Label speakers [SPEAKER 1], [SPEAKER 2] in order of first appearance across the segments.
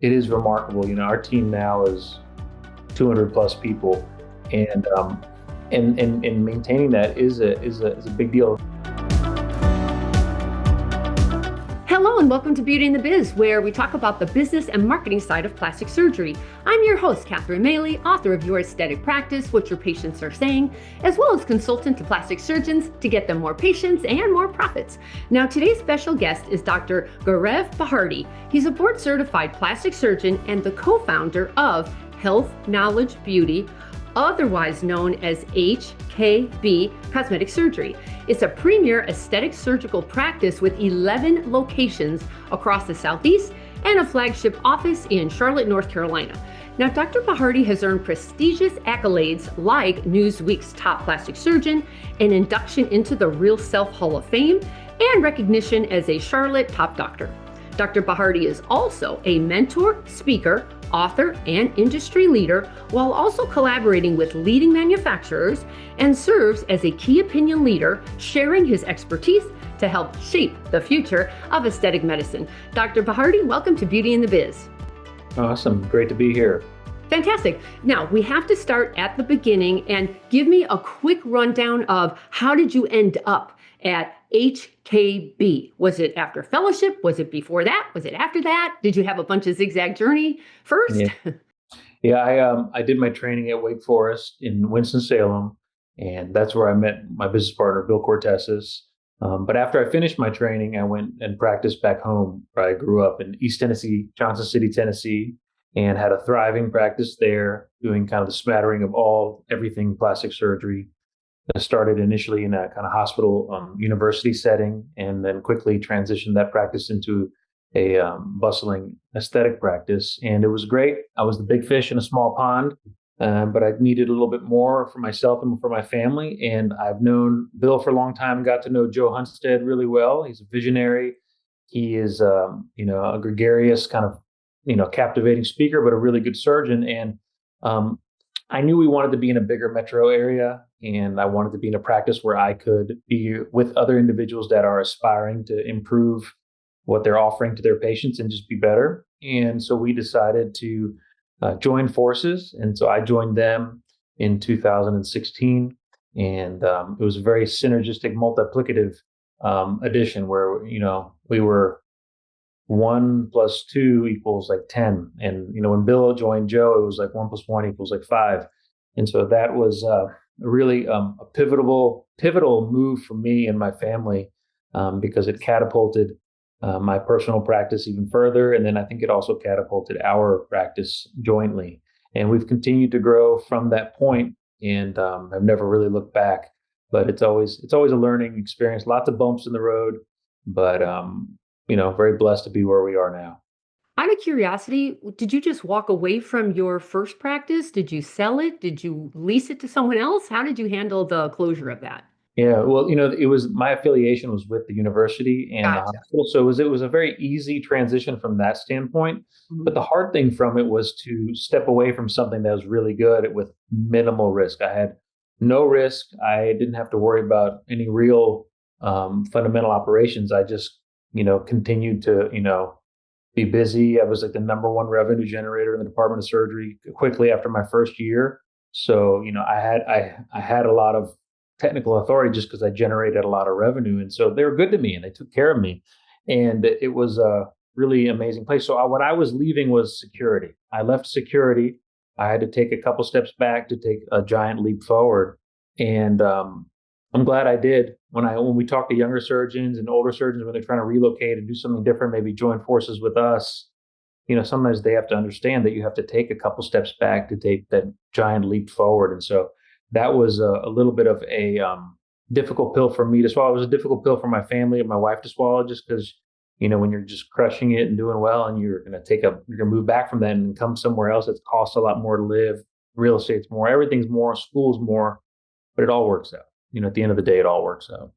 [SPEAKER 1] It is remarkable. Our team now is 200 plus people, and and maintaining that is a big deal.
[SPEAKER 2] Hello and welcome to Beauty and the Biz, where we talk about the business and marketing side of plastic surgery. I'm your host, Catherine Maley, author of Your Aesthetic Practice, What Your Patients Are Saying, as well as consultant to plastic surgeons to get them more patients and more profits. Now, today's special guest is Dr. Gaurav Bharti. He's a board-certified plastic surgeon and the co-founder of Health Knowledge Beauty, otherwise known as HKB Cosmetic Surgery. It's a premier aesthetic surgical practice with 11 locations across the Southeast and a flagship office in Charlotte, North Carolina. Now, Dr. Bharti has earned prestigious accolades like Newsweek's Top Plastic Surgeon, an induction into the Real Self Hall of Fame, and recognition as a Charlotte Top Doctor. Dr. Bharti is also a mentor, speaker, author, and industry leader, while also collaborating with leading manufacturers, and serves as a key opinion leader, sharing his expertise to help shape the future of aesthetic medicine. Dr. Bharti, welcome to Beauty and the Biz.
[SPEAKER 1] Awesome. Great to be here.
[SPEAKER 2] Fantastic. Now, we have to start at the beginning and give me a quick rundown of how did you end up at HKB? Was it after fellowship? Was it before that? Was it after that? Did you have a bunch of zigzag journey first?
[SPEAKER 1] Yeah. I did my training at Wake Forest in Winston-Salem, and that's where I met my business partner, Bill Cortezes. But after I finished my training, I went and practiced back home where I grew up in East Tennessee, Johnson City, Tennessee, and had a thriving practice there, doing kind of the smattering of everything plastic surgery. I started initially in a kind of hospital university setting, and then quickly transitioned that practice into a bustling aesthetic practice. And it was great. I was the big fish in a small pond, but I needed a little bit more for myself and for my family. And I've known Bill for a long time, got to know Joe Hunstead really well. He's a visionary. He is, a gregarious kind of, captivating speaker, but a really good surgeon. And I knew we wanted to be in a bigger metro area, and I wanted to be in a practice where I could be with other individuals that are aspiring to improve what they're offering to their patients and just be better. And so we decided to join forces. And so I joined them in 2016. And it was a very synergistic, multiplicative addition where, we were 1 + 2 = like 10. And, when Bill joined Joe, it was like 1 + 1 = like 5. And so that was really a pivotal move for me and my family, because it catapulted my personal practice even further. And then I think it also catapulted our practice jointly. And we've continued to grow from that point, and I've never really looked back. But it's always a learning experience, lots of bumps in the road, but very blessed to be where we are now.
[SPEAKER 2] Out of curiosity, did you just walk away from your first practice? Did you sell it? Did you lease it to someone else? How did you handle the closure of that?
[SPEAKER 1] Yeah, well, it was my affiliation was with the university and the
[SPEAKER 2] Gotcha.
[SPEAKER 1] hospital, so it was a very easy transition from that standpoint. But
[SPEAKER 2] Mhm.
[SPEAKER 1] the hard thing from it was to step away from something that was really good with minimal risk. I had no risk. I didn't have to worry about any real fundamental operations. I just, continued to, be busy. I was like the number one revenue generator in the Department of Surgery quickly after my first year. So, I had a lot of technical authority just because I generated a lot of revenue. And so they were good to me and they took care of me. And it was a really amazing place. So what I was leaving was security. I left security. I had to take a couple steps back to take a giant leap forward. And I'm glad I did. When we talk to younger surgeons and older surgeons when they're trying to relocate and do something different, maybe join forces with us, sometimes they have to understand that you have to take a couple steps back to take that giant leap forward. And so that was a little bit of a difficult pill for me to swallow. It was a difficult pill for my family and my wife to swallow, just because, when you're just crushing it and doing well, and you're going to move back from that and come somewhere else, it costs a lot more to live. Real estate's more, everything's more, school's more, but it all works out. At the end of the day, it all works out.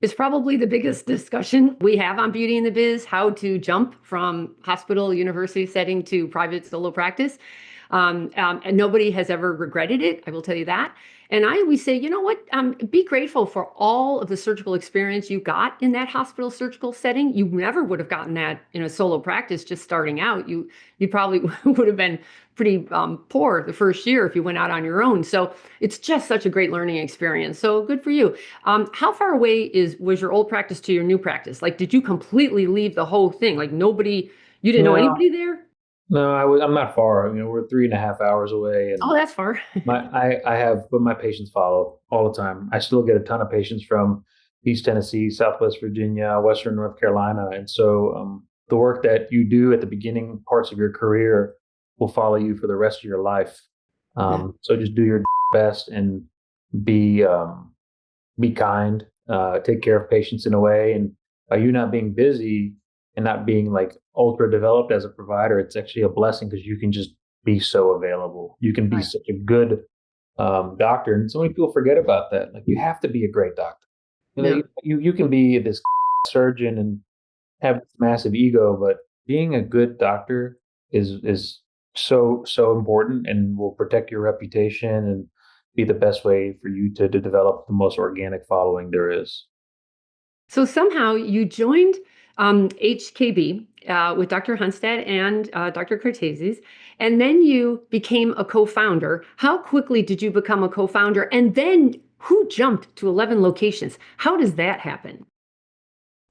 [SPEAKER 2] It's probably the biggest discussion we have on Beauty in the Biz, how to jump from hospital, university setting to private solo practice. And nobody has ever regretted it. I will tell you that. And I always say, you know what? Be grateful for all of the surgical experience you got in that hospital surgical setting. You never would have gotten that in a solo practice just starting out. You probably would have been pretty poor the first year if you went out on your own. So it's just such a great learning experience. So good for you. How far away was your old practice to your new practice? Like, did you completely leave the whole thing? Like you didn't know
[SPEAKER 1] No,
[SPEAKER 2] anybody there?
[SPEAKER 1] no, I'm not far. We're 3.5 hours away,
[SPEAKER 2] Oh,
[SPEAKER 1] and
[SPEAKER 2] that's far.
[SPEAKER 1] I have, but my patients follow all the time. I still get a ton of patients from East Tennessee, Southwest Virginia, Western North Carolina, and so the work that you do at the beginning parts of your career will follow you for the rest of your life. So just do your best and be um, be kind, take care of patients in a way. And by you not being busy and not being like ultra developed as a provider, it's actually a blessing because you can just be so available. You can be
[SPEAKER 2] Right.
[SPEAKER 1] such a good doctor. And so many people forget about that. Like you have to be a great doctor.
[SPEAKER 2] Yeah.
[SPEAKER 1] You can be this surgeon and have this massive ego, but being a good doctor is so important and will protect your reputation and be the best way for you to develop the most organic following there is.
[SPEAKER 2] So somehow you joined HKB with Dr. Hunstead and Dr. Corteses, and then you became a co-founder. How quickly did you become a co-founder? And then who jumped to 11 locations? How does that happen?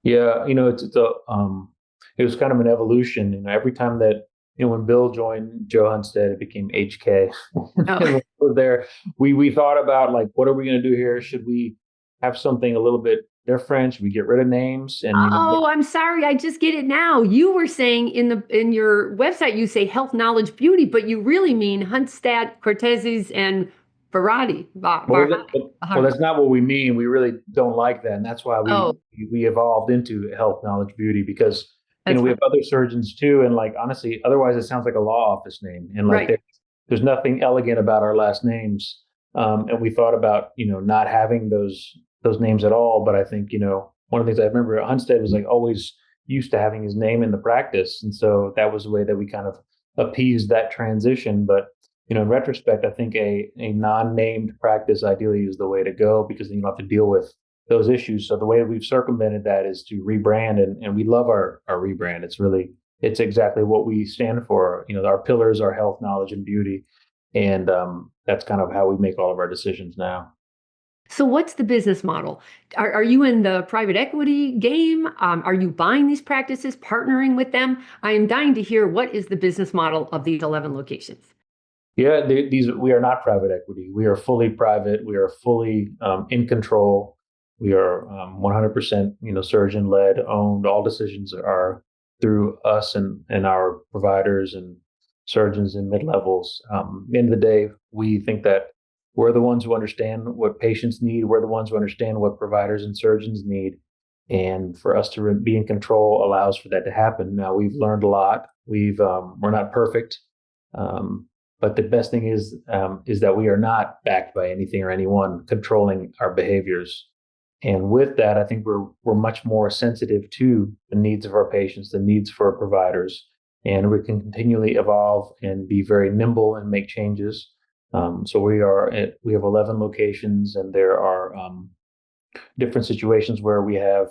[SPEAKER 1] Yeah, it was kind of an evolution. Every time that when Bill joined Joe Hunstead, it became HK. And
[SPEAKER 2] Oh.
[SPEAKER 1] when we were there, we thought about like, what are we going to do here? Should we have something a little bit different? Should we get rid of names? And
[SPEAKER 2] Oh, I'm sorry. I just get it now. You were saying in your website you say health, knowledge, beauty, but you really mean Hunstad, Corteses, and Barati.
[SPEAKER 1] well, that's not what we mean. We really don't like that, and that's why we
[SPEAKER 2] Oh,
[SPEAKER 1] we evolved into health, knowledge, beauty because
[SPEAKER 2] that's
[SPEAKER 1] we
[SPEAKER 2] fine.
[SPEAKER 1] have other surgeons too, and like honestly, otherwise it sounds like a law office name, and like
[SPEAKER 2] Right.
[SPEAKER 1] there's nothing elegant about our last names. And we thought about not having those names at all, but I think one of the things I remember Hunstead was like always used to having his name in the practice, and so that was the way that we kind of appeased that transition, but in retrospect, I think a non-named practice ideally is the way to go because then you don't have to deal with those issues. So the way we've circumvented that is to rebrand, and we love our rebrand. It's exactly what we stand for. Our pillars are health, knowledge, and beauty, and that's kind of how we make all of our decisions now.
[SPEAKER 2] So what's the business model? Are you in the private equity game? Are you buying these practices, partnering with them? I am dying to hear what is the business model of these 11 locations.
[SPEAKER 1] Yeah, these we are not private equity. We are fully private. We are fully in control. We are 100% surgeon led, owned. All decisions are through us and our providers and surgeons and mid levels. At the end of the day, we think that we're the ones who understand what patients need. We're the ones who understand what providers and surgeons need, and for us to be in control allows for that to happen. Now we've learned a lot. We're not perfect. Um, but the best thing is that we are not backed by anything or anyone controlling our behaviors. And with that, I think we're much more sensitive to the needs of our patients, the needs for our providers, and we can continually evolve and be very nimble and make changes. So we have 11 locations, and there are different situations where we have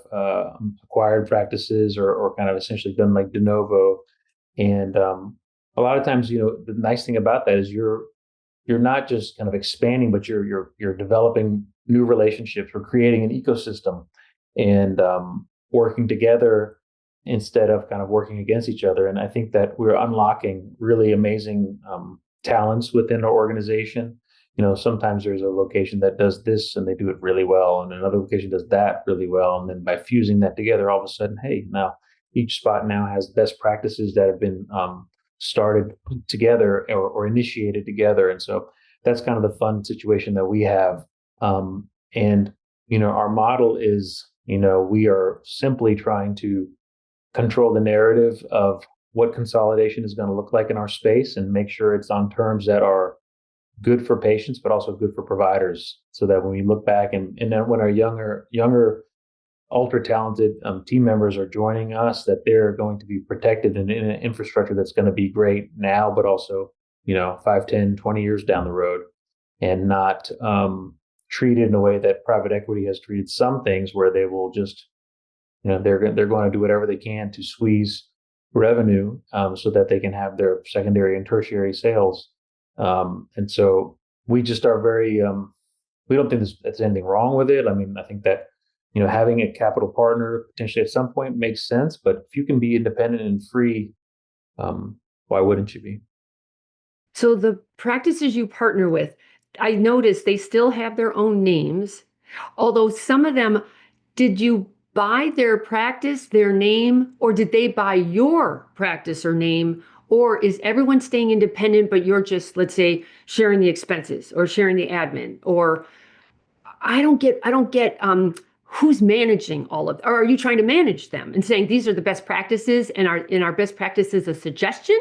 [SPEAKER 1] acquired practices or kind of essentially done like de novo. And a lot of times, the nice thing about that is you're not just kind of expanding, but you're developing new relationships. We're creating an ecosystem and working together instead of kind of working against each other. And I think that we're unlocking really amazing talents within our organization. Sometimes there's a location that does this and they do it really well, and another location does that really well. And then by fusing that together, all of a sudden, hey, now each spot now has best practices that have been started together or initiated together. And so that's kind of the fun situation that we have. And our model is, we are simply trying to control the narrative of what consolidation is going to look like in our space and make sure it's on terms that are good for patients, but also good for providers. So that when we look back and then when our younger ultra talented team members are joining us, that they're going to be protected in an infrastructure that's going to be great now, but also 5, 10, 20 years down the road, and not treat it in a way that private equity has treated some things, where they will just, they're going to do whatever they can to squeeze revenue, so that they can have their secondary and tertiary sales. And so we just are very, we don't think there's anything wrong with it. I mean, I think that, having a capital partner potentially at some point makes sense, but if you can be independent and free, why wouldn't you be?
[SPEAKER 2] So the practices you partner with, I noticed they still have their own names, although some of them, did you buy their practice, their name, or did they buy your practice or name? Or is everyone staying independent, but you're just, let's say, sharing the expenses or sharing the admin? Or I don't get who's managing all of, or are you trying to manage them and saying these are the best practices and our best practices a suggestion?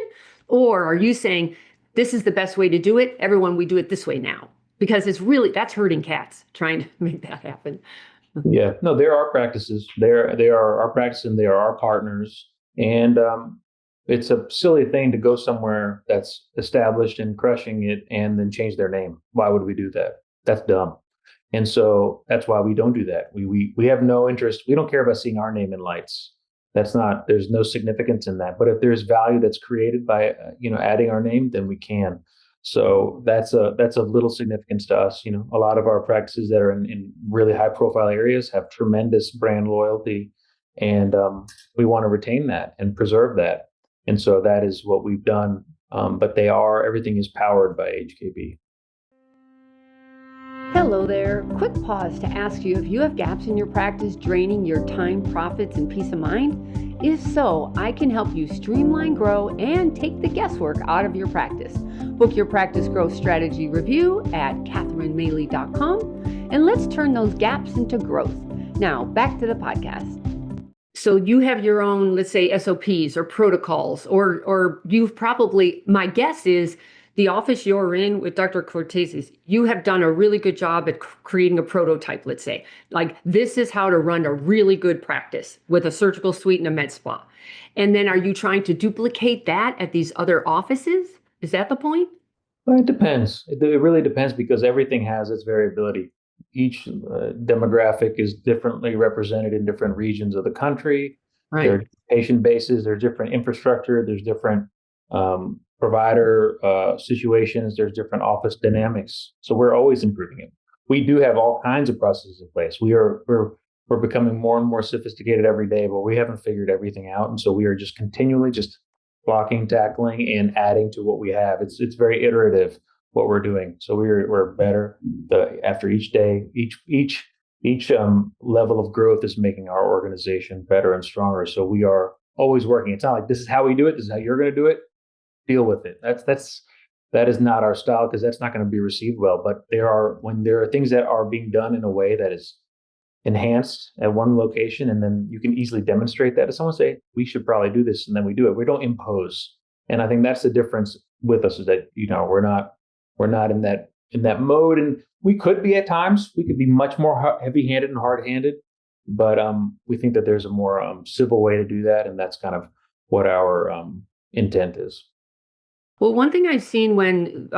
[SPEAKER 2] Or are you saying this is the best way to do it? Everyone, we do it this way now. Because that's hurting cats trying to make that happen.
[SPEAKER 1] Yeah, no, there are practices. They are our practice, and they are our partners. And it's a silly thing to go somewhere that's established and crushing it and then change their name. Why would we do that? That's dumb. And so that's why we don't do that. We have no interest. We don't care about seeing our name in lights. That's not. There's no significance in that. But if there's value that's created by adding our name, then we can. So that's a little significance to us. A lot of our practices that are in really high profile areas have tremendous brand loyalty, and we want to retain that and preserve that. And so that is what we've done. But everything is powered by HKB.
[SPEAKER 2] Hello there. Quick pause to ask you if you have gaps in your practice draining your time, profits, and peace of mind. If so, I can help you streamline, grow, and take the guesswork out of your practice. Book your practice growth strategy review at catherinemaley.com, and let's turn those gaps into growth. Now, back to the podcast. So you have your own, let's say, SOPs or protocols, or you've probably, my guess is, the office you're in with Dr. Cortez, you have done a really good job at creating a prototype, let's say. Like, this is how to run a really good practice with a surgical suite and a med spa. And then are you trying to duplicate that at these other offices? Is that the point?
[SPEAKER 1] Well, it depends. It really depends, because everything has its variability. Each demographic is differently represented in different regions of the country. There
[SPEAKER 2] Right.
[SPEAKER 1] are patient bases, there's different infrastructure, there's different provider situations, there's different office dynamics. So we're always improving it. We do have all kinds of processes in place. We're becoming more and more sophisticated every day, but we haven't figured everything out. And so we are just continually just blocking, tackling, and adding to what we have. It's very iterative what we're doing. So we're better after each day. Each level of growth is making our organization better and stronger. So we are always working. It's not like this is how we do it. This is how you're going to do it. Deal with it. That is not our style, because that's not going to be received well. But when there are things that are being done in a way that is enhanced at one location, and then you can easily demonstrate that to someone, say, we should probably do this, and then we do it. We don't impose. And I think that's the difference with us, is that we're not in that mode. And we could be at times. We could be much more heavy-handed and hard-handed, but we think that there's a more civil way to do that, and that's kind of what our intent is.
[SPEAKER 2] Well, one thing I've seen when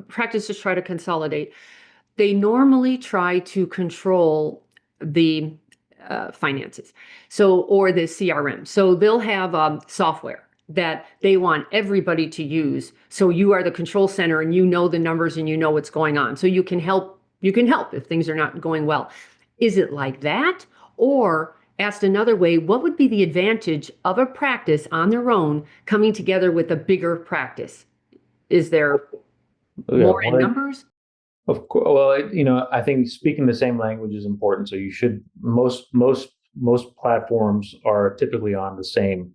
[SPEAKER 2] practices try to consolidate, they normally try to control the finances, or the CRM. So they'll have software that they want everybody to use. So you are the control center, and you know the numbers, and you know what's going on. So you can help. You can help if things are not going well. Is it like that? Or asked another way, what would be the advantage of a practice on their own coming together with a bigger practice? Is there
[SPEAKER 1] Yeah,
[SPEAKER 2] more in numbers?
[SPEAKER 1] of course. Well, I think speaking the same language is important. So you should most platforms are typically on the same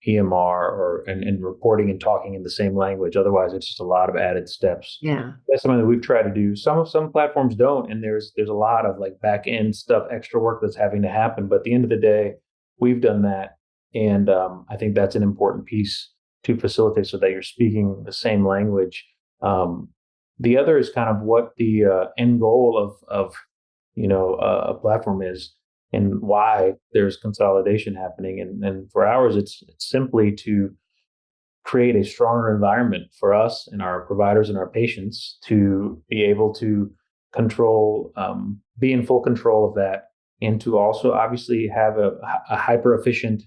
[SPEAKER 1] EMR, and reporting and talking in the same language. Otherwise, it's just a lot of added steps.
[SPEAKER 2] Yeah.
[SPEAKER 1] That's something that we've tried to do. Some platforms don't, and there's a lot of like back end stuff, extra work that's having to happen. But at the end of the day, we've done that, and I think that's an important piece to facilitate, so that you're speaking the same language. The other is kind of what the end goal of a platform is, and why there's consolidation happening. And for ours, it's simply to create a stronger environment for us and our providers and our patients to be able to control, be in full control of that, and to also obviously have a hyper efficient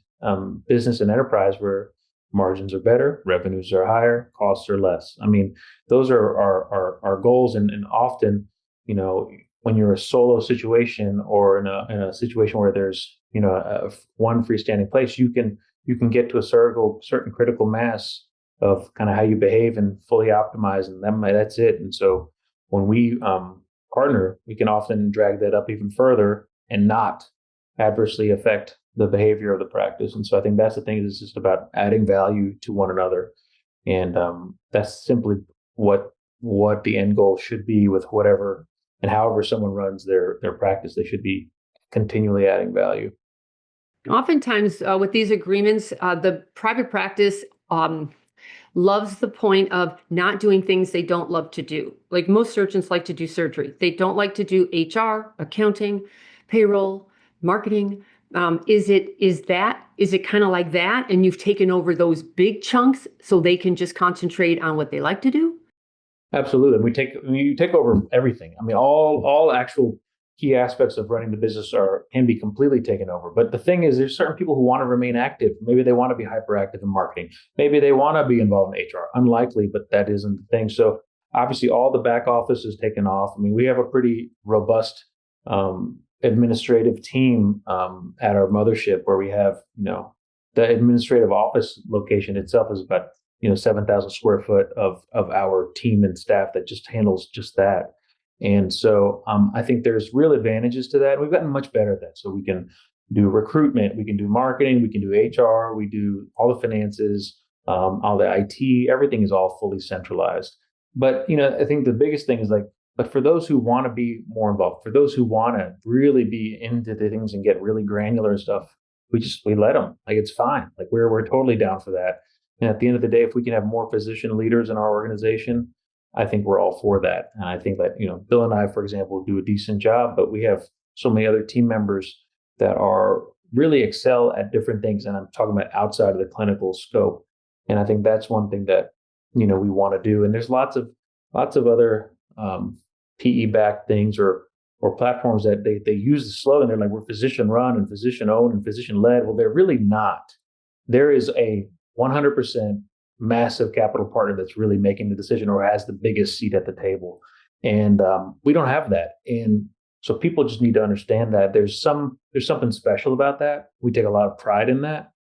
[SPEAKER 1] business and enterprise where margins are better, revenues are higher, costs are less. I mean, those are our goals, and often, you know, when you're a solo situation or in a situation where there's one freestanding place, you can get to a certain critical mass of kind of how you behave and fully optimize, and that's it. And so when we partner, we can often drag that up even further and not adversely affect the behavior of the practice. And so I think that's the thing, is it's just about adding value to one another, and that's simply what the end goal should be with whatever and however someone runs their practice. They should be continually adding value.
[SPEAKER 2] Oftentimes, with these agreements, the private practice loves the point of not doing things they don't love to do. Like most surgeons like to do surgery. They don't like to do HR, accounting, payroll, marketing. Is it kind of like that? And you've taken over those big chunks so they can just concentrate on what they like to do?
[SPEAKER 1] Absolutely. You take over everything. I mean, all actual key aspects of running the business can be completely taken over. But the thing is, there's certain people who want to remain active. Maybe they want to be hyperactive in marketing. Maybe they want to be involved in HR. Unlikely, but that isn't the thing. So obviously, all the back office is taken off. I mean, we have a pretty robust administrative team at our mothership, where we have, the administrative office location itself is about 7,000 square foot of our team and staff that just handles just that. And so I think there's real advantages to that. We've gotten much better at that. So we can do recruitment, we can do marketing, we can do HR, we do all the finances, all the IT, everything is all fully centralized. But, I think the biggest thing is but for those who want to be more involved, for those who want to really be into the things and get really granular and stuff, we let them. Like, it's fine. Like, we're totally down for that. And at the end of the day, if we can have more physician leaders in our organization, I think we're all for that. And I think that, Bill and I, for example, do a decent job, but we have so many other team members that are really excel at different things. And I'm talking about outside of the clinical scope. And I think that's one thing that, we want to do. And there's lots of other PE-backed things or platforms that they use the slogan. They're like, we're physician run and physician owned and physician led. Well, they're really not. There is a 100% massive capital partner that's really making the decision or has the biggest seat at the table. And we don't have that. And so people just need to understand that there's something special about that. We take a lot of pride in that.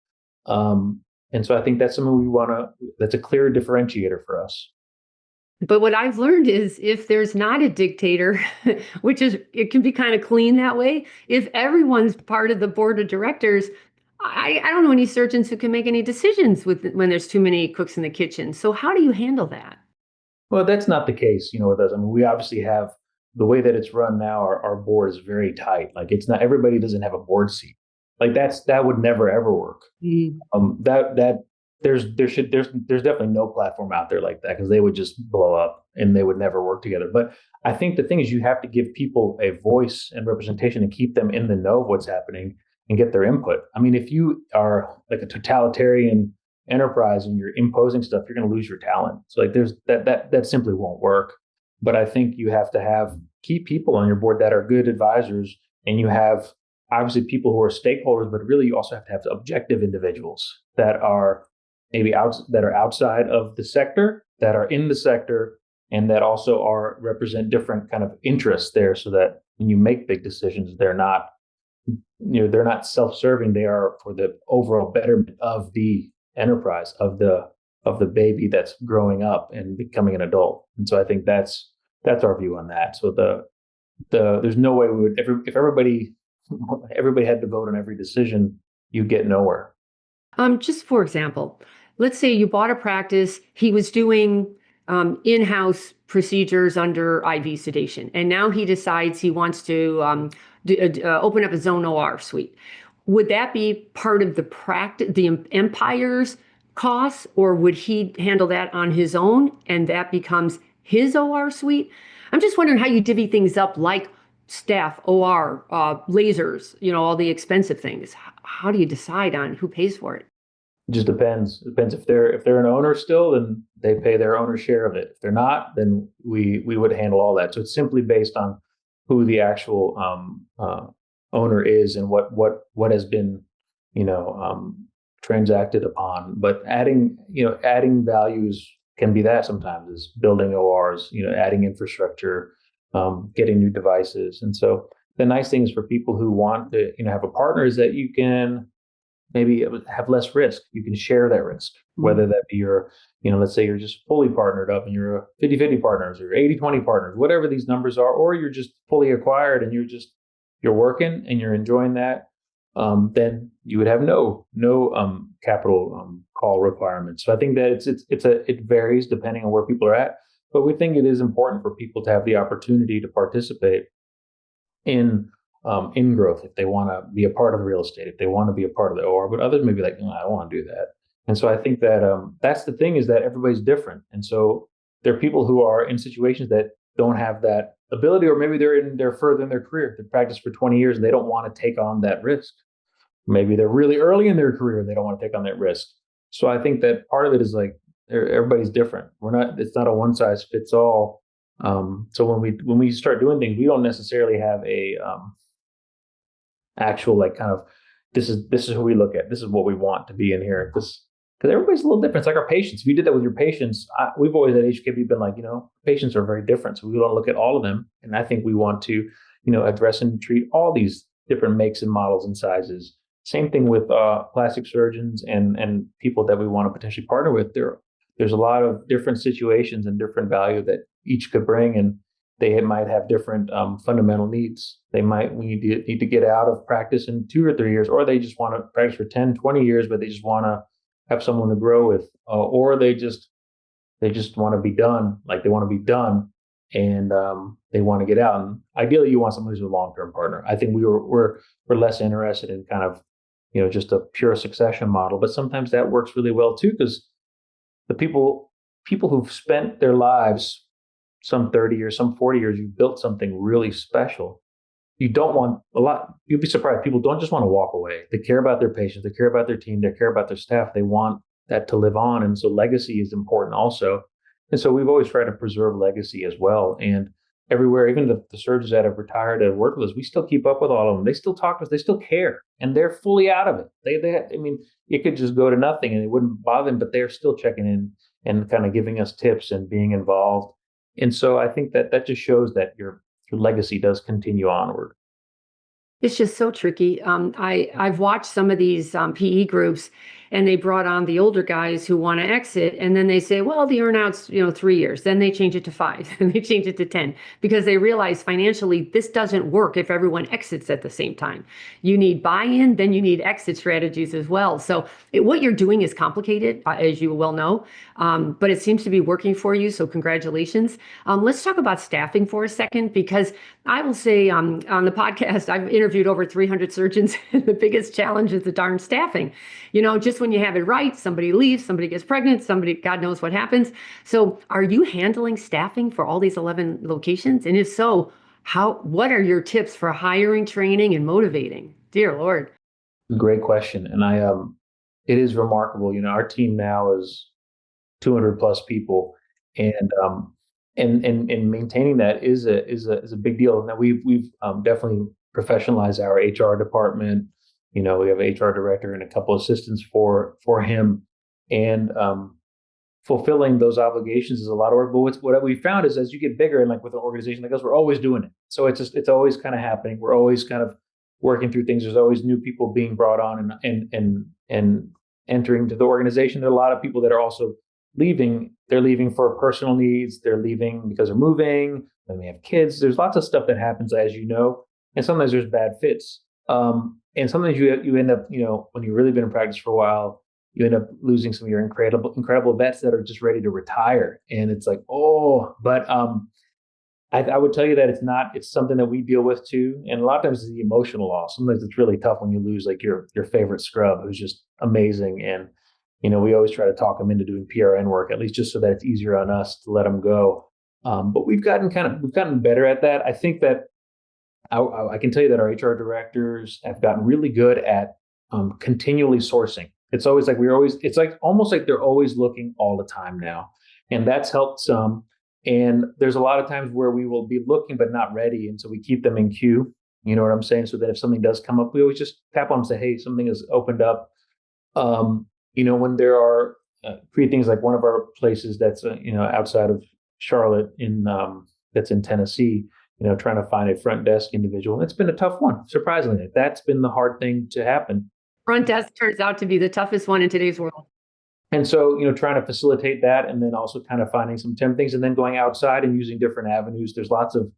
[SPEAKER 1] And so I think that's something that's a clear differentiator for us.
[SPEAKER 2] But what I've learned is, if there's not a dictator, it can be kind of clean that way. If everyone's part of the board of directors, I don't know any surgeons who can make any decisions when there's too many cooks in the kitchen. So how do you handle that?
[SPEAKER 1] Well, that's not the case, with us. I mean, we obviously have the way that it's run now. Our board is very tight. Like, it's not, everybody doesn't have a board seat. Like, that would never ever work. That there's definitely no platform out there like that, because they would just blow up and they would never work together. But I think the thing is, you have to give people a voice and representation and keep them in the know of what's happening and get their input. I mean, if you are like a totalitarian enterprise and you're imposing stuff, you're going to lose your talent. So there's that simply won't work. But I think you have to have key people on your board that are good advisors, and you have obviously people who are stakeholders, but really you also have to have objective individuals that are that are outside of the sector, that are in the sector, and that also represent different kind of interests there, so that when you make big decisions, they're not self-serving. They are for the overall betterment of the enterprise, of the baby that's growing up and becoming an adult. And so I think that's our view on that. So there's no way we would, if everybody had to vote on every decision, you get nowhere.
[SPEAKER 2] Just for example, let's say you bought a practice. He was doing in-house procedures under IV sedation, and now he decides he wants to open up his own OR suite. Would that be part of the Empire's costs, or would he handle that on his own and that becomes his OR suite? I'm just wondering how you divvy things up, like staff, OR, lasers, all the expensive things. How do you decide on who pays for it?
[SPEAKER 1] It just depends. It depends if they're an owner still, then they pay their owner share of it. If they're not, then we would handle all that. So it's simply based on who the actual owner is and what has been you know transacted upon. But adding values can be that sometimes is building ORs, adding infrastructure, getting new devices, and so the nice thing is for people who want to have a partner is that you can maybe have less risk. You can share that risk, whether that be let's say you're just fully partnered up and you're a 50-50 partners or 80-20 partners, whatever these numbers are, or you're just fully acquired and you're working and you're enjoying that. Then you would have no capital call requirements. So I think that it varies depending on where people are at, but we think it is important for people to have the opportunity to participate in growth if they want to be a part of the real estate, if they want to be a part of the OR, but others may be like, no, I don't want to do that. And so I think that that's the thing is that everybody's different. And so there are people who are in situations that don't have that ability, or maybe they're further in their career. They practiced for 20 years and they don't want to take on that risk. Maybe they're really early in their career and they don't want to take on that risk. So I think that part of it is like everybody's different. It's not a one size fits all. So when we start doing things, we don't necessarily have a actual like kind of this is who we look at. This is what we want to be in here. This because everybody's a little different. It's like our patients. If you did that with your patients, we've always at HKB been like, patients are very different. So we don't look at all of them. And I think we want to, address and treat all these different makes and models and sizes. Same thing with plastic surgeons and people that we want to potentially partner with. There's a lot of different situations and different value that each could bring, and they might have different fundamental needs. We need to get out of practice in 2 or 3 years, or they just want to practice for 10, 20 years, but they just want to have someone to grow with, or they just want to be done, like they want to be done, and they want to get out. And ideally, you want someone who's a long-term partner. I think we're less interested in kind of just a pure succession model, but sometimes that works really well too, because the people who've spent their lives some 30 years, some 40 years, you've built something really special. You don't want a lot. You'll be surprised. People don't just want to walk away. They care about their patients. They care about their team. They care about their staff. They want that to live on. And so legacy is important also. And so we've always tried to preserve legacy as well. And everywhere, even the surgeons that have retired that have worked with us, we still keep up with all of them. They still talk to us. They still care. And they're fully out of it. I mean, it could just go to nothing and it wouldn't bother them, but they're still checking in and kind of giving us tips and being involved. And so I think that just shows that your legacy does continue onward.
[SPEAKER 2] It's just so tricky. I've watched some of these PE groups, and they brought on the older guys who want to exit, and then they say, well, the earnout's 3 years. Then they change it to 5, and they change it to 10 because they realize financially this doesn't work if everyone exits at the same time. You need buy-in, then you need exit strategies as well. So what you're doing is complicated, as you well know, but it seems to be working for you. So congratulations. Let's talk about staffing for a second, because I will say on the podcast, I've interviewed over 300 surgeons, and the biggest challenge is the darn staffing. Just when you have it right, somebody leaves, somebody gets pregnant, somebody, God knows what happens. So are you handling staffing for all these 11 locations? And if so, what are your tips for hiring, training, and motivating? Dear Lord.
[SPEAKER 1] Great question. And it is remarkable. Our team now is 200 plus people, and maintaining that is a big deal. Now we've definitely professionalized our HR department. We have an HR director and a couple assistants for him, and fulfilling those obligations is a lot of work. But what we found is as you get bigger, and like with an organization like us, we're always doing it. So it's always kind of happening. We're always kind of working through things. There's always new people being brought on and entering to the organization. There are a lot of people that are also leaving. They're leaving for personal needs. They're leaving because they're moving. They may have kids. There's lots of stuff that happens, as you know, and sometimes there's bad fits. And sometimes you end up, when you've really been in practice for a while, you end up losing some of your incredible vets that are just ready to retire. And it's like, but I would tell you that it's something that we deal with too. And a lot of times it's the emotional loss. Sometimes it's really tough when you lose like your favorite scrub who's just amazing. And, we always try to talk them into doing PRN work, at least just so that it's easier on us to let them go. But we've gotten better at that. I think that I can tell you that our HR directors have gotten really good at continually sourcing. It's always like we're always, it's like almost like they're always looking all the time now. And that's helped some. And there's a lot of times where we will be looking but not ready. And so we keep them in queue. You know what I'm saying? So that if something does come up, we always just tap on them and say, hey, something has opened up. Um, when there are create things like one of our places that's outside of Charlotte in that's in Tennessee, trying to find a front desk individual. It's been a tough one, surprisingly. That's been the hard thing to happen.
[SPEAKER 2] Front desk turns out to be the toughest one in today's world.
[SPEAKER 1] And so, trying to facilitate that and then also kind of finding some temp things and then going outside and using different avenues. There's lots of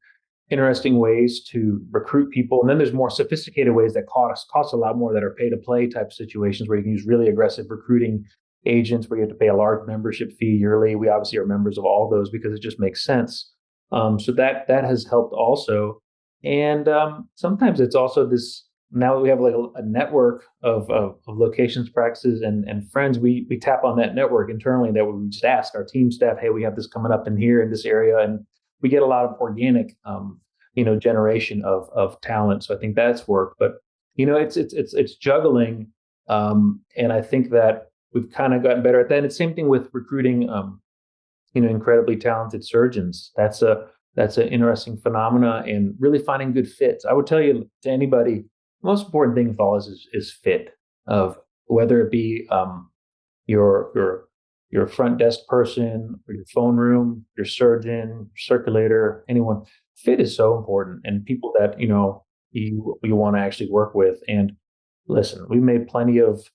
[SPEAKER 1] interesting ways to recruit people. And then there's more sophisticated ways that cost a lot more, that are pay to play type situations where you can use really aggressive recruiting agents where you have to pay a large membership fee yearly. We obviously are members of all those because it just makes sense. So that has helped also. And sometimes it's also this, now we have like a network of locations, practices, and friends. We tap on that network internally, that we just ask our team staff, hey, we have this coming up in here in this area. And we get a lot of organic, generation of talent. So I think that's worked. But it's juggling, and I think that we've kind of gotten better at that. And it's same thing with recruiting, incredibly talented surgeons. That's an interesting phenomena, and really finding good fits. I would tell you, to anybody, the most important thing with all this is fit, of whether it be your front desk person, or your phone room, your surgeon, circulator, anyone. Fit is so important, and people that you want to actually work with. And listen, we made plenty of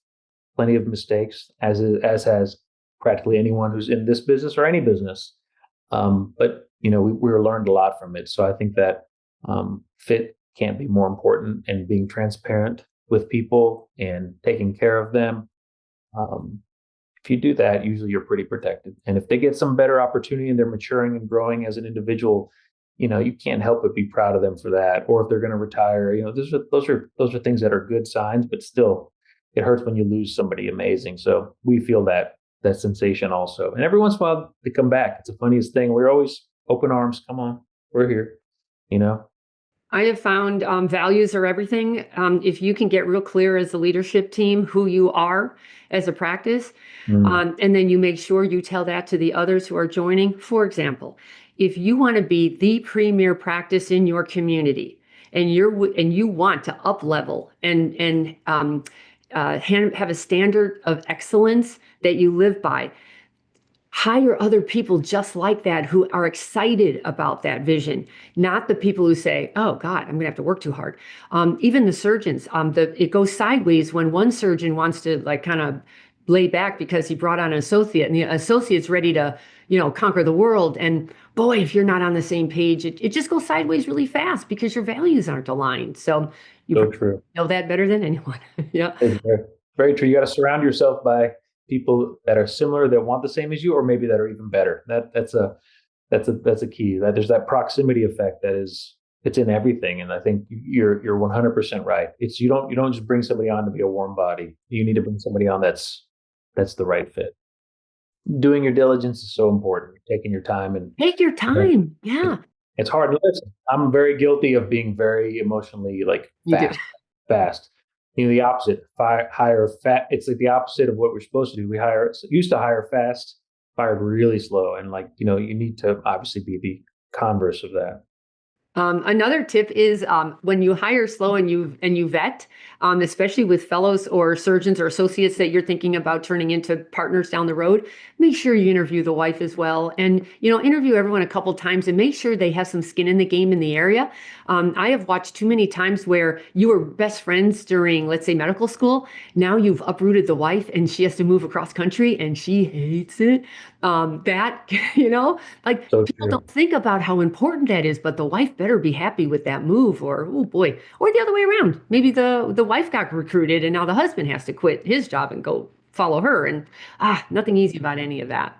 [SPEAKER 1] mistakes, as has practically anyone who's in this business or any business. But we learned a lot from it. So I think that fit can't be more important, and being transparent with people and taking care of them. If you do that, usually you're pretty protected. And if they get some better opportunity and they're maturing and growing as an individual, you can't help but be proud of them for that. Or if they're going to retire, those are things that are good signs. But still, it hurts when you lose somebody amazing. So we feel that sensation also. And every once in a while they come back. It's the funniest thing. We're always open arms. Come on, we're here.
[SPEAKER 2] I have found values are everything. If you can get real clear as a leadership team who you are as a practice, and then you make sure you tell that to the others who are joining. For example, if you want to be the premier practice in your community, and you want to up level and have a standard of excellence that you live by, hire other people just like that, who are excited about that vision, not the people who say, oh God, I'm gonna have to work too hard. Even the surgeons, it goes sideways when one surgeon wants to like kind of lay back because he brought on an associate, and the associate's ready to conquer the world. And boy, if you're not on the same page, it just goes sideways really fast because your values aren't aligned. So you
[SPEAKER 1] So true.
[SPEAKER 2] know that better than anyone. Yeah.
[SPEAKER 1] It's very, very true. You got to surround yourself by people that are similar, that want the same as you, or maybe that are even better. That's a key. That there's that proximity effect it's in everything. And I think you're 100% right. It's you don't just bring somebody on to be a warm body. You need to bring somebody on that's the right fit. Doing your diligence is so important. Taking your time and
[SPEAKER 2] Take your time. Yeah.
[SPEAKER 1] it's hard to listen. I'm very guilty of being very emotionally
[SPEAKER 2] You do.
[SPEAKER 1] fast. The opposite. Hire fat. It's like the opposite of what we're supposed to do. Used to hire fast, fired really slow, and you need to obviously be the converse of that.
[SPEAKER 2] Another tip is when you hire slow and you vet, especially with fellows or surgeons or associates that you're thinking about turning into partners down the road, make sure you interview the wife as well, and interview everyone a couple times and make sure they have some skin in the game in the area. I have watched too many times where you were best friends during, let's say, medical school. Now you've uprooted the wife and she has to move across country and she hates it.
[SPEAKER 1] So
[SPEAKER 2] People
[SPEAKER 1] true.
[SPEAKER 2] don't think about how important that is, but the wife better be happy with that move, or oh boy, or the other way around. Maybe the wife got recruited and now the husband has to quit his job and go follow her, and nothing easy about any of that.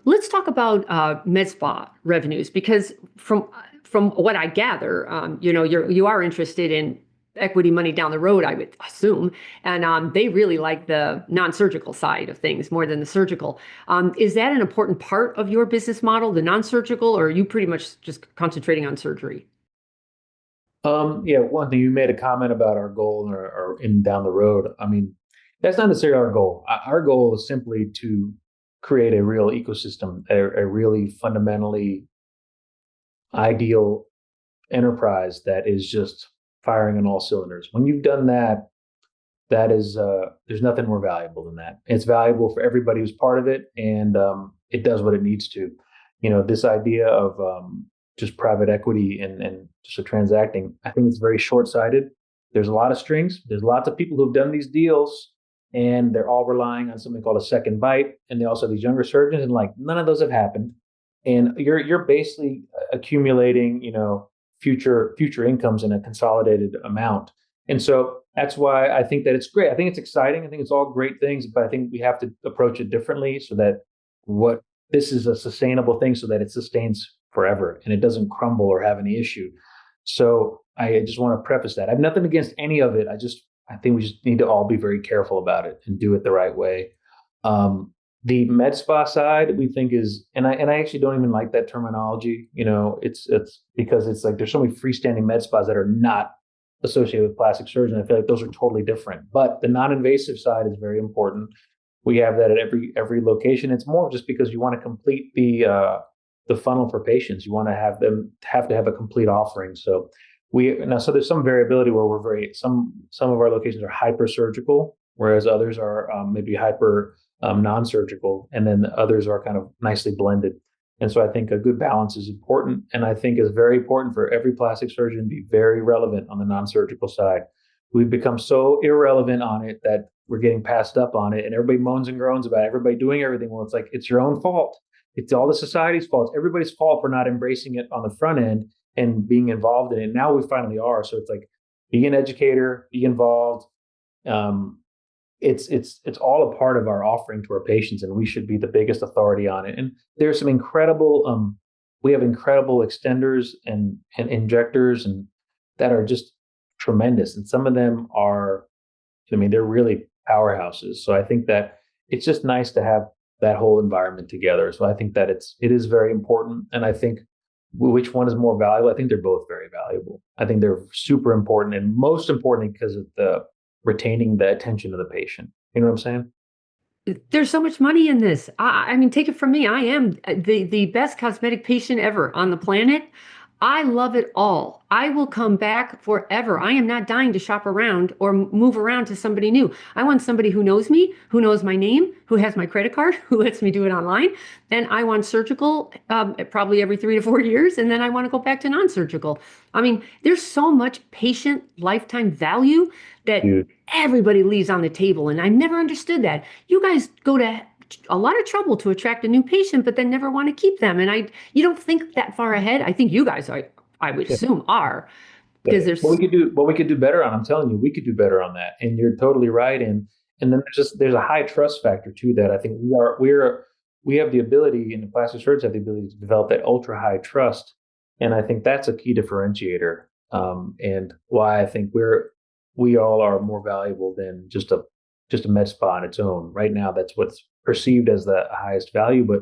[SPEAKER 2] Let's talk about med spa revenues, because from what I gather, you are interested in equity money down the road, I would assume. And they really like the non-surgical side of things more than the surgical. Is that an important part of your business model, the non-surgical, or are you pretty much just concentrating on surgery?
[SPEAKER 1] Yeah, one thing, you made a comment about our goal or in down the road. I mean, That's not necessarily our goal. Our goal is simply to create a real ecosystem, a really fundamentally ideal enterprise that is just firing on all cylinders. When you've done that, that is there's nothing more valuable than that. It's valuable for everybody who's part of it, and it does what it needs to. This idea of just private equity and just a transacting, I think it's very short-sighted. There's a lot of strings. There's lots of people who've done these deals, and they're all relying on something called a second bite. And they also have these younger surgeons, and like none of those have happened. And you're basically accumulating, future incomes in a consolidated amount. And so that's why I think that it's great. I think it's exciting. I think it's all great things, but I think we have to approach it differently so that what this is a sustainable thing so that it sustains forever and it doesn't crumble or have any issue. So I just want to preface that. I have nothing against any of it. I think we just need to all be very careful about it and do it the right way. The med spa side we think is, and I actually don't even like that terminology. It's because it's like there's so many freestanding med spas that are not associated with plastic surgery. I feel like those are totally different. But the non-invasive side is very important. We have that at every location. It's more just because you want to complete the funnel for patients. You want to have them have to have a complete offering. So so there's some variability where we're some of our locations are hyper surgical, whereas others are maybe hyper non-surgical, and then the others are kind of nicely blended. And so I think a good balance is important, and I think it's very important for every plastic surgeon to be very relevant on the non-surgical side. We've become so irrelevant on it that we're getting passed up on it, and everybody moans and groans about everybody doing everything. Well, it's like it's your own fault. It's all the society's fault. It's everybody's fault for not embracing it on the front end and being involved in it. Now we finally are. So it's like be an educator, be involved. It's all a part of our offering to our patients, and we should be the biggest authority on it. And there's some incredible we have incredible extenders and injectors and that are just tremendous, and some of them are, I mean, they're really powerhouses. So I think that it's just nice to have that whole environment together. So I think that it is very important. And I think which one is more valuable? I think they're both very valuable. I think they're super important, and most importantly because of the retaining the attention of the patient. You know what I'm saying?
[SPEAKER 2] There's so much money in this. I mean, take it from me. I am the best cosmetic patient ever on the planet. I love it all. I will come back forever. I am not dying to shop around or move around to somebody new. I want somebody who knows me, who knows my name, who has my credit card, who lets me do it online. And I want surgical probably every 3 to 4 years. And then I want to go back to non-surgical. I mean, there's so much patient lifetime value that
[SPEAKER 1] Dude.
[SPEAKER 2] everybody leaves on the table. And I never understood that. You guys go to a lot of trouble to attract a new patient, but then never want to keep them. And you don't think that far ahead. I think you guys are, I would assume are, because there's
[SPEAKER 1] What we could do better on. I'm telling you, we could do better on that. And you're totally right. And then there's a high trust factor to that. I think we have the ability, and the plastic surgeons have the ability to develop that ultra high trust. And I think that's a key differentiator. And why I think we all are more valuable than just a med spa on its own. Right now, that's what's perceived as the highest value. But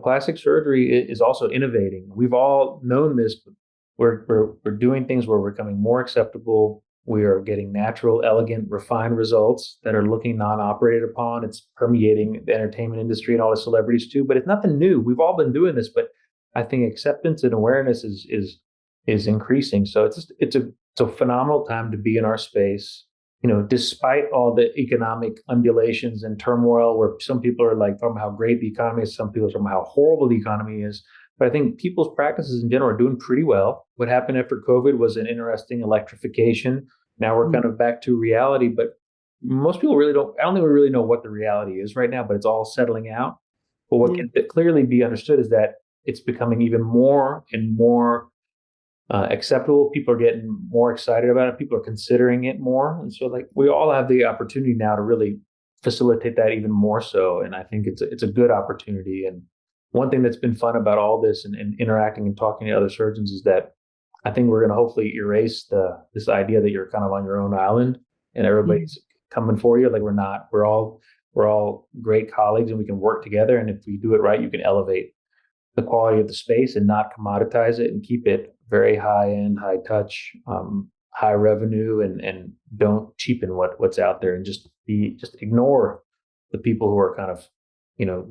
[SPEAKER 1] plastic surgery is also innovating. We've all known this, but we're doing things where we're becoming more acceptable. We are getting natural, elegant, refined results that are looking non-operated upon. It's permeating the entertainment industry and all the celebrities too. But it's nothing new. We've all been doing this, but I think acceptance and awareness is increasing. So it's a phenomenal time to be in our space. Despite all the economic undulations and turmoil, where some people are like talking about how great the economy is, some people are talking about how horrible the economy is. But I think people's practices in general are doing pretty well. What happened after COVID was an interesting electrification. Now we're kind of back to reality, but most people really don't. I don't think we really know what the reality is right now, but it's all settling out. But what can clearly be understood is that it's becoming even more and more acceptable. People are getting more excited about it. People are considering it more. And so like we all have the opportunity now to really facilitate that even more so. And I think it's a good opportunity. And one thing that's been fun about all this and interacting and talking to other surgeons is that I think we're going to hopefully erase this idea that you're kind of on your own island and everybody's coming for you. Like we're not. We're all great colleagues and we can work together. And if we do it right, you can elevate the quality of the space and not commoditize it and keep it very high end, high touch. high revenue and don't cheapen what's out there and just ignore the people who are kind of,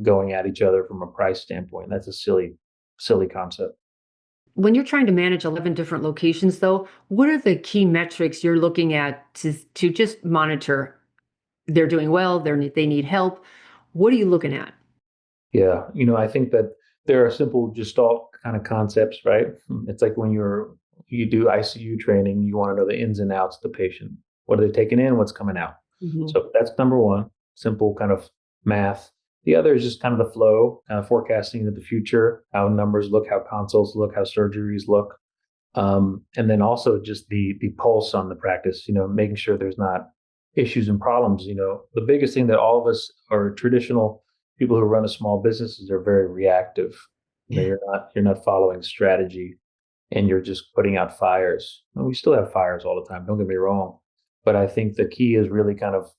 [SPEAKER 1] going at each other from a price standpoint. That's a silly concept.
[SPEAKER 2] When you're trying to manage 11 different locations, though, what are the key metrics you're looking at to just monitor they're doing well, they need help? What are you looking at?
[SPEAKER 1] Yeah, I think that there are simple gestalt kind of concepts, right? It's like when you do ICU training, you want to know the ins and outs of the patient. What are they taking in? What's coming out?
[SPEAKER 2] Mhm.
[SPEAKER 1] So that's number one, simple kind of math. The other is just kind of the flow, kind of forecasting into the future, how numbers look, how consults look, how surgeries look. And then also just the pulse on the practice, making sure there's not issues and problems. The biggest thing that all of us are traditional people who run a small businesses are very reactive.
[SPEAKER 2] Yeah.
[SPEAKER 1] You're not following strategy, and you're just putting out fires. And we still have fires all the time. Don't get me wrong, but I think the key is really kind of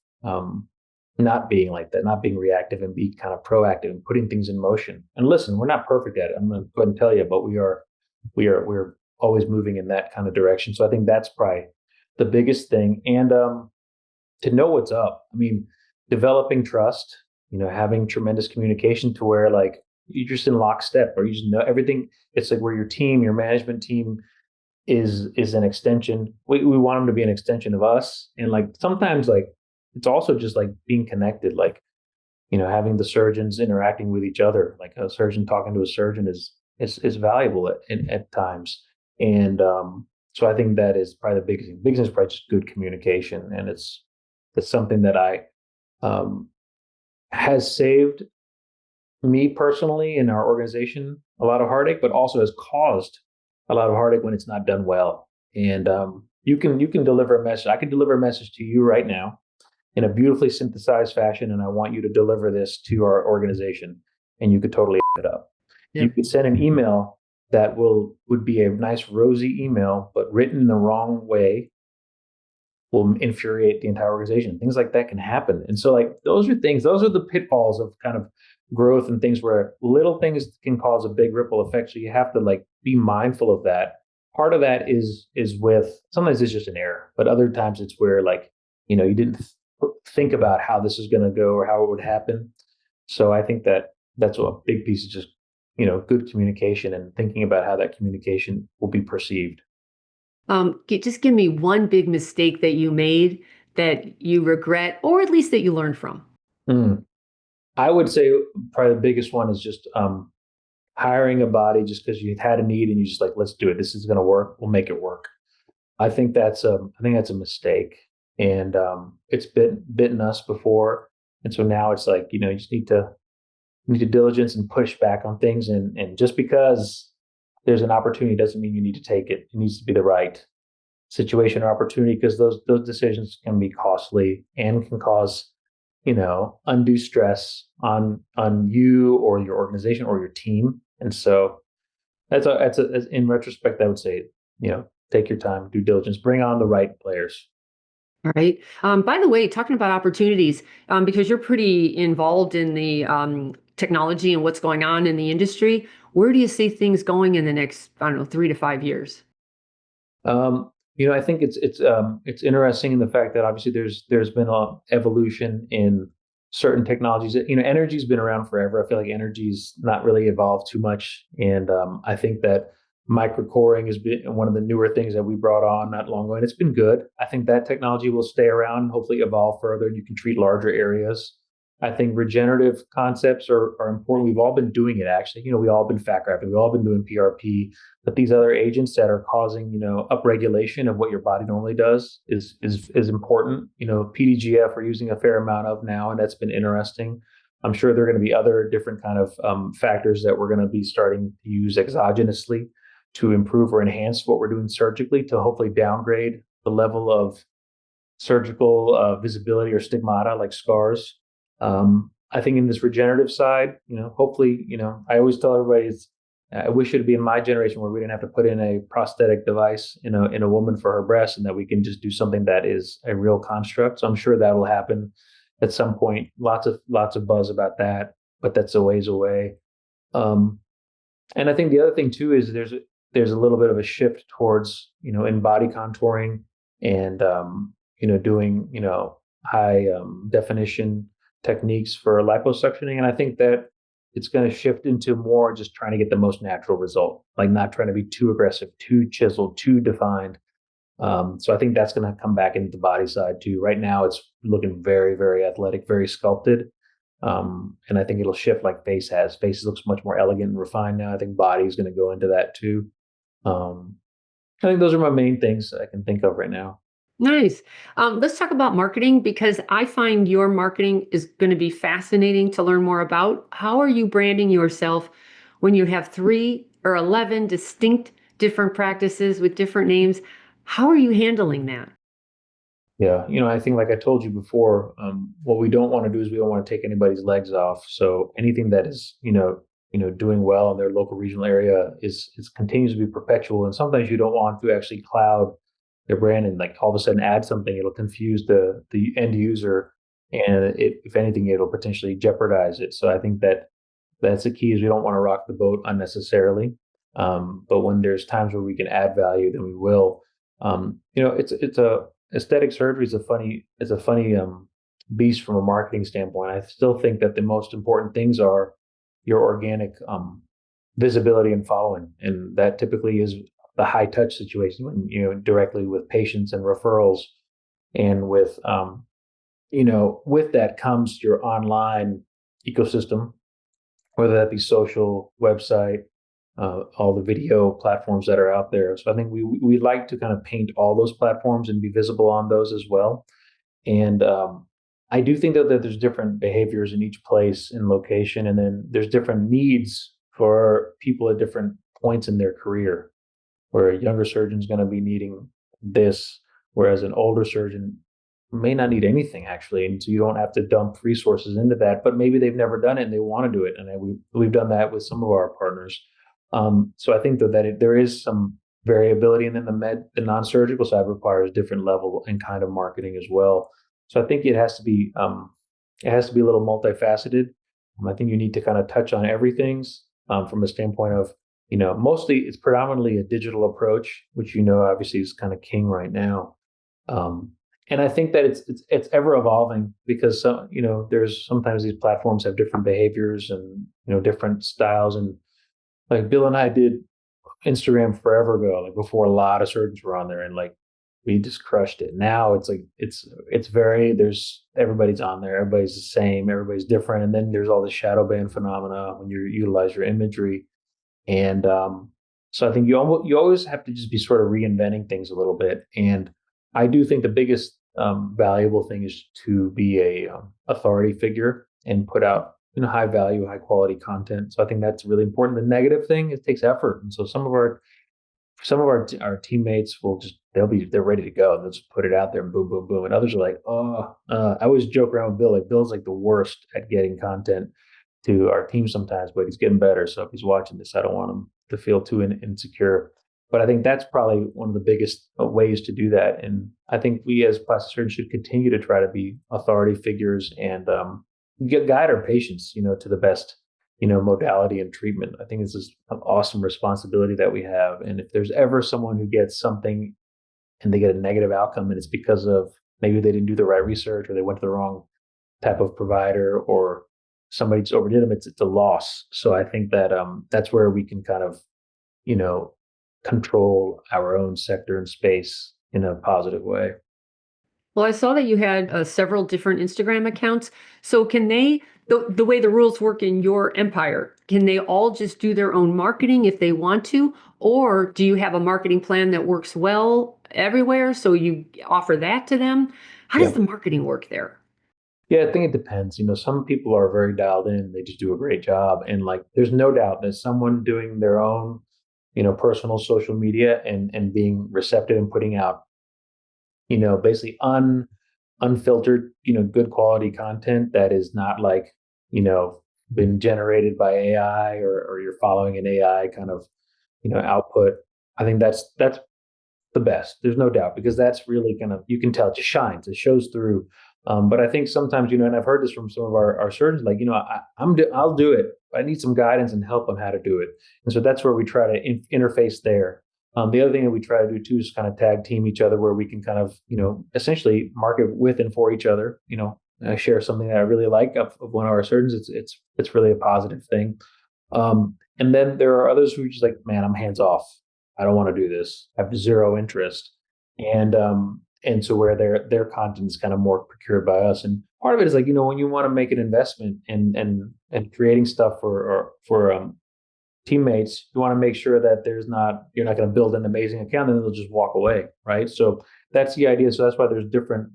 [SPEAKER 1] not being like that, not being reactive, and be kind of proactive and putting things in motion. And listen, we're not perfect at it. I'm going to go ahead and tell you, but we're always moving in that kind of direction. So I think that's probably the biggest thing. And to know what's up. I mean, developing trust, having tremendous communication to where like you're just in lockstep or you just know everything. It's like where your team, your management team is an extension. We want them to be an extension of us. And like sometimes like it's also just like being connected, like, having the surgeons interacting with each other, like a surgeon talking to a surgeon is valuable at times. And so I think that is probably the biggest thing. Biggest thing is probably just good communication. And it's something that I um, has saved me personally in our organization a lot of heartache, but also has caused a lot of heartache when it's not done well. And you can deliver a message. I can deliver a message to you right now in a beautifully synthesized fashion, and I want you to deliver this to our organization, and you could totally it up. You
[SPEAKER 2] Yep.
[SPEAKER 1] could send an email that would be a nice rosy email, but written the wrong way will infuriate the entire organization. Things like that can happen. And so like those are the pitfalls of kind of growth and things where little things can cause a big ripple effect. So you have to like be mindful of that. Part of that is with sometimes it's just an error, but other times it's where like, you didn't think about how this is going to go or how it would happen. So I think that that's a big piece of just, good communication and thinking about how that communication will be perceived.
[SPEAKER 2] Just give me one big mistake that you made that you regret, or at least that you learned from.
[SPEAKER 1] Mm. I would say probably the biggest one is just hiring a body just because you had a need and you just like, let's do it. This is going to work. We'll make it work. I think that's a mistake, and it's bitten us before, and so now it's like you just need to diligence and push back on things, and just because there's an opportunity doesn't mean you need to take it. It needs to be the right situation or opportunity because those decisions can be costly and can cause undue stress on you or your organization or your team. And so in retrospect, I would say, take your time, due diligence, bring on the right players.
[SPEAKER 2] All right. By the way, talking about opportunities, because you're pretty involved in the technology and what's going on in the industry, where do you see things going in the next, I don't know, 3 to 5 years?
[SPEAKER 1] I think it's interesting in the fact that obviously there's been a evolution in certain technologies. Energy's been around forever. I feel like energy's not really evolved too much, and I think that microcoring has been one of the newer things that we brought on not long ago, and it's been good. I think that technology will stay around, hopefully evolve further, and you can treat larger areas. I think regenerative concepts are important. We've all been doing it actually. We all been fat grafting, we've all been doing PRP, but these other agents that are causing upregulation of what your body normally does is important. PDGF we're using a fair amount of now, and that's been interesting. I'm sure there are going to be other different kind of factors that we're going to be starting to use exogenously to improve or enhance what we're doing surgically to hopefully downgrade the level of surgical visibility or stigmata like scars. I think in this regenerative side, hopefully, I always tell everybody I wish it'd be in my generation where we didn't have to put in a prosthetic device in a woman for her breast, and that we can just do something that is a real construct. So I'm sure that will happen at some point. Lots of buzz about that, but that's a ways away. Um, and I think the other thing too is there's a little bit of a shift towards in body contouring and doing high definition techniques for liposuctioning. And I think that it's going to shift into more just trying to get the most natural result, like not trying to be too aggressive, too chiseled, too defined. So I think that's going to come back into the body side too. Right now, it's looking very, very athletic, very sculpted. And I think it'll shift like face has. Face looks much more elegant and refined now. I think body is going to go into that too. Um, I think those are my main things I can think of right now.
[SPEAKER 2] Nice. Let's talk about marketing because I find your marketing is going to be fascinating to learn more about. How are you branding yourself when you have 3 or 11 distinct different practices with different names? How are you handling that?
[SPEAKER 1] Yeah, I think like I told you before, what we don't want to do is we don't want to take anybody's legs off. So anything that is, doing well in their local regional area is continues to be perpetual. And sometimes you don't want to actually cloud their brand and like all of a sudden add something. It'll confuse the end user, and if anything, it'll potentially jeopardize it. So I think that's the key is we don't want to rock the boat unnecessarily. But when there's times where we can add value, then we will. It's a aesthetic surgery is a funny beast from a marketing standpoint. I still think that the most important things are your organic visibility and following, and that typically is the high touch situation when directly with patients and referrals, and with that comes your online ecosystem, whether that be social, website, all the video platforms that are out there. So I think we like to kind of paint all those platforms and be visible on those as well. And I do think that there's different behaviors in each place and location, and then there's different needs for people at different points in their career. Where a younger surgeon is going to be needing this, whereas an older surgeon may not need anything actually, and so you don't have to dump resources into that. But maybe they've never done it and they want to do it, and we've done that with some of our partners. So I think there is some variability, and then the non-surgical side requires different level and kind of marketing as well. So I think it has to be a little multifaceted. I think you need to kind of touch on everything from a standpoint of mostly it's predominantly a digital approach, which obviously is kind of king right now. Um, and I think that it's ever evolving because there's sometimes these platforms have different behaviors and different styles, and like Bill and I did Instagram forever ago, like before a lot of surgeons were on there, and like we just crushed it. Now it's like it's very there's everybody's on there, everybody's the same, everybody's different, and then there's all the shadow ban phenomena when you utilize your imagery, and so I think you always have to just be sort of reinventing things a little bit. And I do think the biggest valuable thing is to be a authority figure and put out high value, high quality content. So I think that's really important. The negative thing, it takes effort, and so some of our teammates will just they're ready to go and they'll just put it out there and boom boom boom, and others are like, oh, I always joke around with Bill, like Bill's like the worst at getting content to our team sometimes, but he's getting better. So if he's watching this, I don't want him to feel too insecure. But I think that's probably one of the biggest ways to do that. And I think we as plastic surgeons should continue to try to be authority figures and guide our patients, to the best, modality and treatment. I think this is an awesome responsibility that we have. And if there's ever someone who gets something and they get a negative outcome, and it's because of maybe they didn't do the right research or they went to the wrong type of provider or somebody just overdid them, it's a loss. So I think that that's where we can kind of you know control our own sector and space in a positive way.
[SPEAKER 2] Well, I saw that you had several different Instagram accounts. So can the way the rules work in your empire, can they all just do their own marketing if they want to? Or do you have a marketing plan that works well everywhere? So you offer that to them? How does
[SPEAKER 1] Yeah.
[SPEAKER 2] the marketing work there?
[SPEAKER 1] Yeah, I think it depends. Some people are very dialed in, they just do a great job. And like there's no doubt that someone doing their own, personal social media and being receptive and putting out, basically unfiltered, good quality content that is not like, you know, been generated by AI, or you're following an AI kind of, output. I think that's the best. There's no doubt because that's really kind of you can tell it just shines, it shows through. But I think sometimes, and I've heard this from some of our surgeons, like, I'll do it. I need some guidance and help on how to do it. And so that's where we try to interface there. The other thing that we try to do too is kind of tag team each other where we can kind of, essentially market with and for each other. I share something that I really like of one of our surgeons. It's really a positive thing. And then there are others who are just like, man, I'm hands off. I don't want to do this. I have zero interest. And so where their content is kind of more procured by us. And part of it is like, when you want to make an investment and creating stuff for teammates, you want to make sure that you're not going to build an amazing account and then they'll just walk away, right? So that's the idea. So that's why there's different,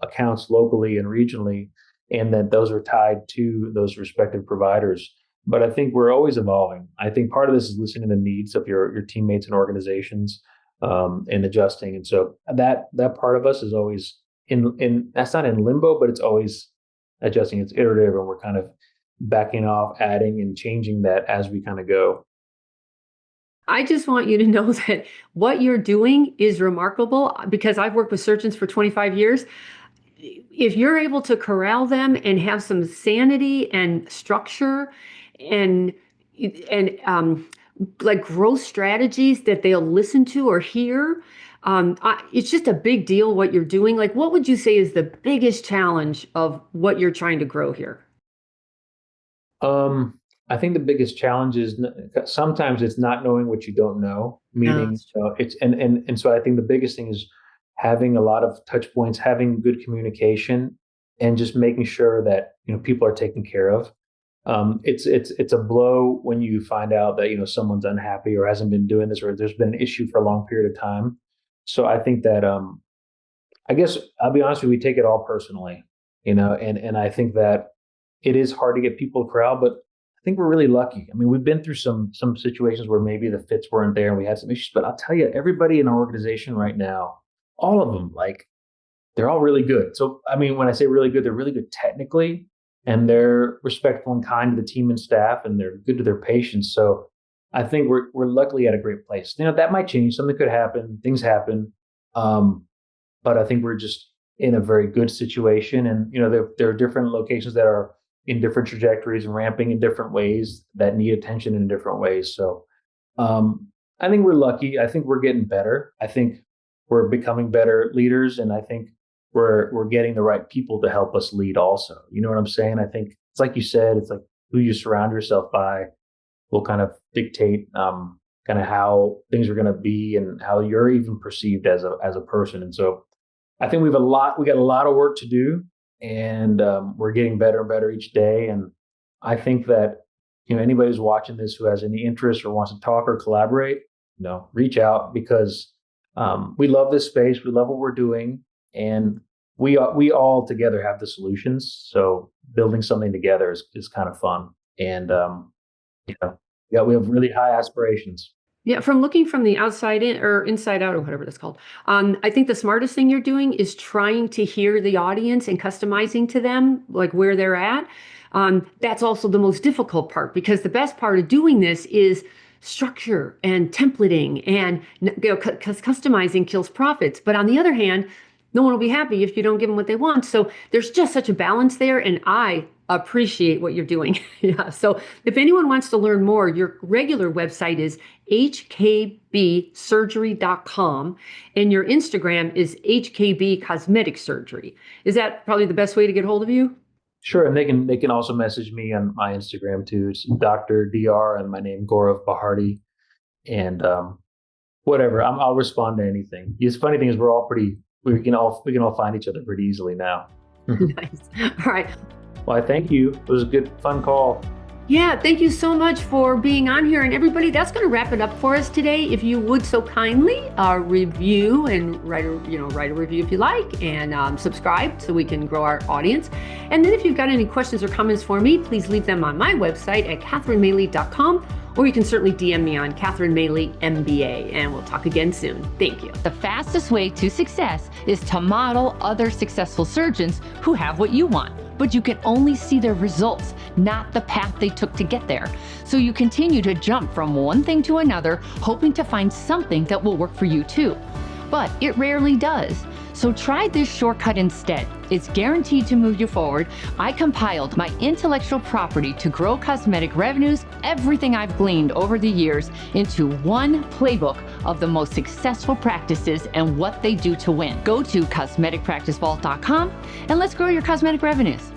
[SPEAKER 1] accounts locally and regionally, and that those are tied to those respective providers. But I think we're always evolving. I think part of this is listening to the needs of your teammates and organizations, and adjusting. And so that part of us is always in that's not in limbo, but it's always adjusting. It's iterative, and we're kind of backing off, adding and changing that as we kind of go.
[SPEAKER 2] I just want you to know that what you're doing is remarkable, because I've worked with surgeons for 25 years. If you're able to corral them and have some sanity and structure and like growth strategies that they'll listen to or hear, it's just a big deal what you're doing. Like, what would you say is the biggest challenge of what you're trying to grow here?
[SPEAKER 1] I think the biggest challenge is sometimes it's not knowing what you don't know. Meaning, and so I think the biggest thing is having a lot of touch points, having good communication, and just making sure that people are taken care of. It's a blow when you find out that someone's unhappy or hasn't been doing this, or there's been an issue for a long period of time. So I think that I guess I'll be honest with you, we take it all personally, and I think that it is hard to get people to corral, but I think we're really lucky. I mean, we've been through some situations where maybe the fits weren't there and we had some issues, but I'll tell you, everybody in our organization right now, all of them, like, they're all really good. So, I mean, when I say really good, they're really good technically, and they're respectful and kind to the team and staff, and they're good to their patients. So I think we're luckily at a great place. That might change. Something could happen. Things happen. But I think we're just in a very good situation. And, there are different locations that are in different trajectories and ramping in different ways that need attention in different ways. So I think we're lucky. I think we're getting better. I think we're becoming better leaders. And I think we're getting the right people to help us lead also. You know what I'm saying? I think it's like you said, it's like who you surround yourself by will kind of dictate kind of how things are going to be and how you're even perceived as a person. And so I think we got a lot of work to do, and we're getting better and better each day. And I think that anybody who's watching this who has any interest or wants to talk or collaborate, reach out, because we love this space, we love what we're doing, and we all together have the solutions. So building something together is kind of fun, and we have really high aspirations.
[SPEAKER 2] Yeah, from looking from the outside in or inside out or whatever that's called. I think the smartest thing you're doing is trying to hear the audience and customizing to them, like where they're at. That's also the most difficult part, because the best part of doing this is structure and templating, and because customizing kills profits. But on the other hand, no one will be happy if you don't give them what they want. So there's just such a balance there, and I appreciate what you're doing. Yeah. So if anyone wants to learn more, your regular website is hkbsurgery.com, and your Instagram is HKB Cosmetic Surgery. Is that probably the best way to get hold of you?
[SPEAKER 1] Sure, and they can also message me on my Instagram too. It's Dr. Dr. and my name Gaurav Bharti, and whatever. I'll respond to anything. The funny thing is we can all find each other pretty easily now.
[SPEAKER 2] Nice. All right.
[SPEAKER 1] Well, I thank you. It was a good, fun call.
[SPEAKER 2] Yeah, thank you so much for being on here. And everybody, that's going to wrap it up for us today. If you would so kindly review and write a review if you like, and subscribe so we can grow our audience. And then if you've got any questions or comments for me, please leave them on my website at katherinemaley.com, or you can certainly DM me on Catherine Maley MBA, and we'll talk again soon. Thank you.
[SPEAKER 3] The fastest way to success is to model other successful surgeons who have what you want, but you can only see their results, not the path they took to get there. So you continue to jump from one thing to another, hoping to find something that will work for you too. But it rarely does. So try this shortcut instead. It's guaranteed to move you forward. I compiled my intellectual property to grow cosmetic revenues, everything I've gleaned over the years, into one playbook of the most successful practices and what they do to win. Go to cosmeticpracticevault.com and let's grow your cosmetic revenues.